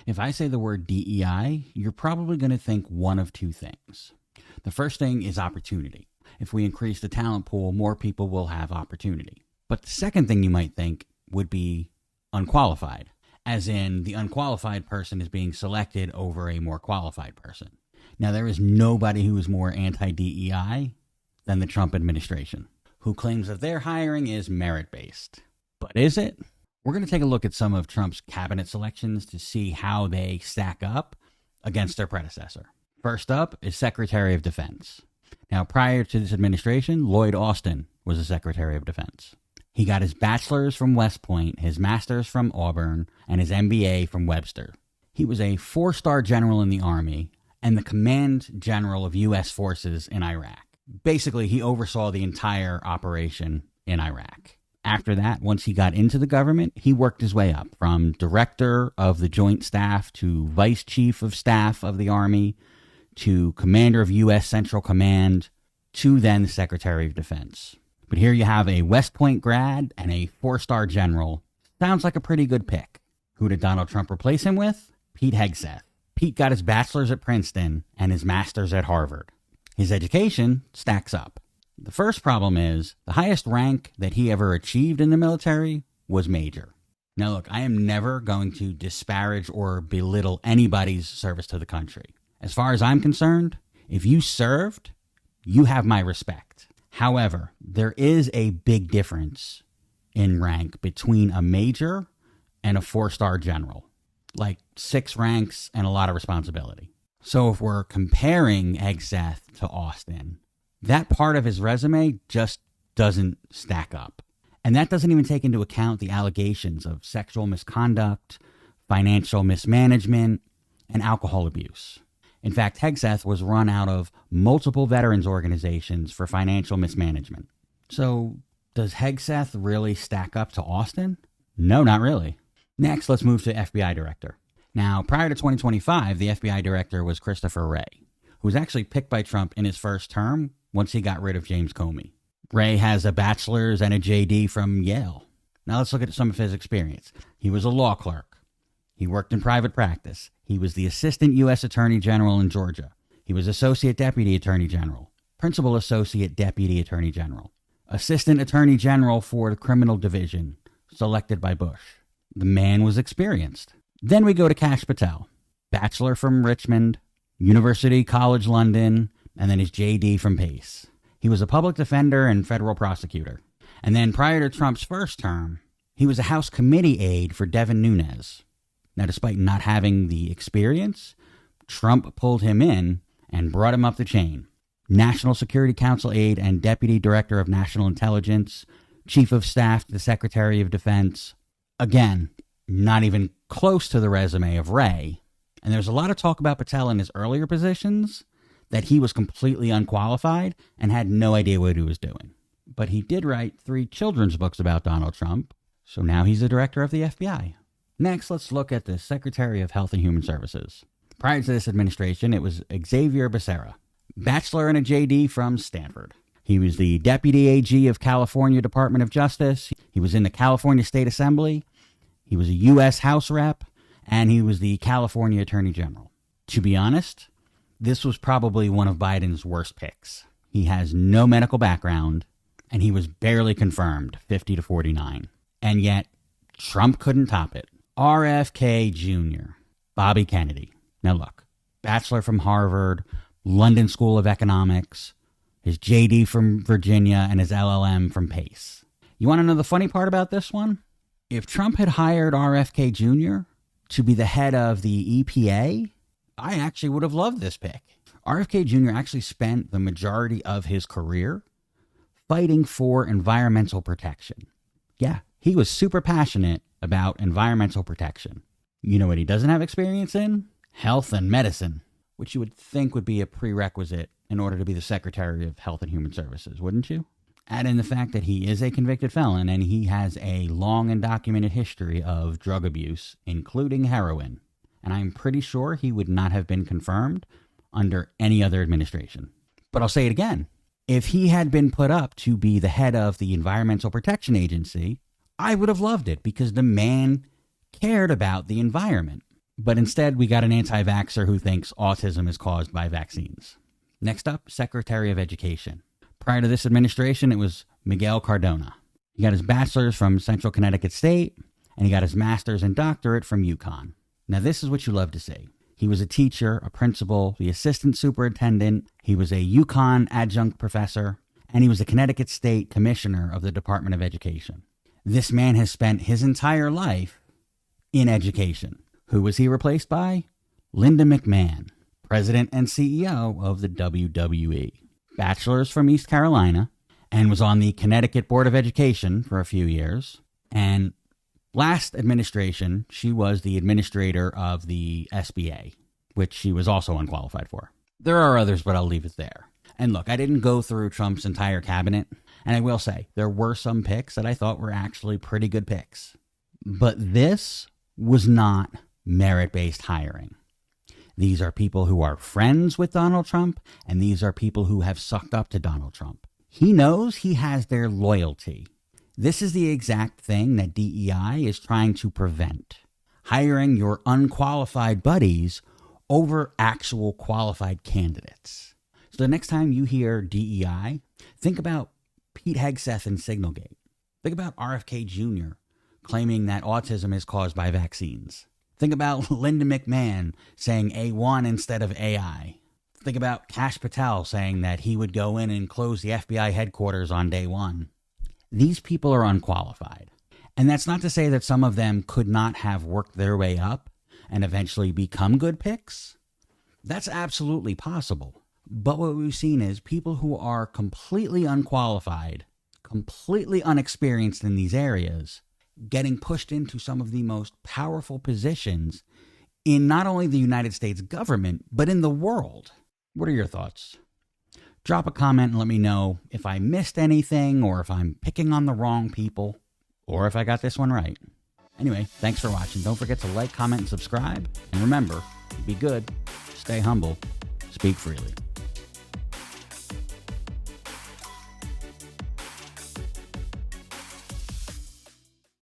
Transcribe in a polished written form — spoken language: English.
If I say the word DEI, you're probably going to think one of two things. The first thing is opportunity. If we increase the talent pool, more people will have opportunity. But the second thing you might think would be unqualified, as in the unqualified person is being selected over a more qualified person. Now, there is nobody who is more anti-DEI than the Trump administration, who claims that their hiring is merit-based. But is it? We're going to take a look at some of Trump's cabinet selections to see how they stack up against their predecessor. First up is Secretary of Defense. Now, prior to this administration, Lloyd Austin was the Secretary of Defense. He got his bachelor's from West Point, his master's from Auburn, and his MBA from Webster. He was a 4-star general in the Army and the command general of U.S. forces in Iraq. Basically, he oversaw the entire operation in Iraq. After that, once he got into the government, he worked his way up from director of the Joint Staff to vice chief of staff of the Army to commander of U.S. Central Command to then the Secretary of Defense. But here you have a West Point grad and a 4-star general. Sounds like a pretty good pick. Who did Donald Trump replace him with? Pete Hegseth. Pete got his bachelor's at Princeton and his master's at Harvard. His education stacks up. The first problem is the highest rank that he ever achieved in the military was major. Now look, I am never going to disparage or belittle anybody's service to the country. As far as I'm concerned, if you served, you have my respect. However, there is a big difference in rank between a major and a 4-star general. Like 6 ranks and a lot of responsibility. So if we're comparing Hegseth to Austin, that part of his resume just doesn't stack up. And that doesn't even take into account the allegations of sexual misconduct, financial mismanagement, and alcohol abuse. In fact, Hegseth was run out of multiple veterans organizations for financial mismanagement. So does Hegseth really stack up to Austin? No, not really. Next, let's move to FBI director. Now, prior to 2025, the FBI director was Christopher Wray, who was actually picked by Trump in his first term once he got rid of James Comey. Wray has a bachelor's and a JD from Yale. Now let's look at some of his experience. He was a law clerk. He worked in private practice. He was the assistant U.S. Attorney General in Georgia. He was associate deputy attorney general, principal associate deputy attorney general, assistant attorney general for the criminal division, selected by Bush. The man was experienced. Then we go to Kash Patel, bachelor from Richmond, University College London, and then his JD from Pace. He was a public defender and federal prosecutor. And then prior to Trump's first term, he was a House committee aide for Devin Nunes. Now, despite not having the experience, Trump pulled him in and brought him up the chain. National Security Council aide and Deputy Director of National Intelligence, Chief of Staff to the Secretary of Defense. Again, not even close to the resume of Wray. And there's a lot of talk about Patel in his earlier positions that he was completely unqualified and had no idea what he was doing. But he did write 3 children's books about Donald Trump, so now he's the director of the FBI. Next, let's look at the Secretary of Health and Human Services. Prior to this administration, it was Xavier Becerra, bachelor and a JD from Stanford. He was the Deputy AG of California Department of Justice. He was in the California State Assembly. He was a U.S. House Rep, and he was the California Attorney General. To be honest, this was probably one of Biden's worst picks. He has no medical background, and he was barely confirmed, 50 to 49. And yet, Trump couldn't top it. RFK Jr., Bobby Kennedy. Now look, bachelor from Harvard, London School of Economics, his JD from Virginia, and his LLM from Pace. You want to know the funny part about this one? If Trump had hired RFK Jr. to be the head of the EPA, I actually would have loved this pick. RFK Jr. actually spent the majority of his career fighting for environmental protection. Yeah, he was super passionate about environmental protection. You know what he doesn't have experience in? Health and medicine, which you would think would be a prerequisite in order to be the Secretary of Health and Human Services, wouldn't you? Add in the fact that he is a convicted felon and he has a long and documented history of drug abuse, including heroin. And I'm pretty sure he would not have been confirmed under any other administration. But I'll say it again. If he had been put up to be the head of the Environmental Protection Agency, I would have loved it because the man cared about the environment. But instead, we got an anti-vaxxer who thinks autism is caused by vaccines. Next up, Secretary of Education. Prior to this administration, it was Miguel Cardona. He got his bachelor's from Central Connecticut State, and he got his master's and doctorate from UConn. Now, this is what you love to see. He was a teacher, a principal, the assistant superintendent. He was a UConn adjunct professor, and he was a Connecticut State commissioner of the Department of Education. This man has spent his entire life in education. Who was he replaced by? Linda McMahon, president and CEO of the WWE. Bachelor's from East Carolina, and was on the Connecticut Board of Education for a few years. And last administration, she was the administrator of the SBA, which she was also unqualified for. There are others, but I'll leave it there. And look, I didn't go through Trump's entire cabinet, and I will say there were some picks that I thought were actually pretty good picks. But this was not merit-based hiring. These are people who are friends with Donald Trump, and these are people who have sucked up to Donald Trump. He knows he has their loyalty. This is the exact thing that DEI is trying to prevent. Hiring your unqualified buddies over actual qualified candidates. So the next time you hear DEI, think about Pete Hegseth and Signalgate. Think about RFK Jr. claiming that autism is caused by vaccines. Think about Linda McMahon saying A1 instead of AI. Think about Kash Patel saying that he would go in and close the FBI headquarters on day one. These people are unqualified. And that's not to say that some of them could not have worked their way up and eventually become good picks. That's absolutely possible. But what we've seen is people who are completely unqualified, completely unexperienced in these areas, getting pushed into some of the most powerful positions in not only the United States government, but in the world. What are your thoughts? Drop a comment and let me know if I missed anything, or if I'm picking on the wrong people, or if I got this one right. Anyway, thanks for watching. Don't forget to like, comment, and subscribe. And remember, be good, stay humble, speak freely.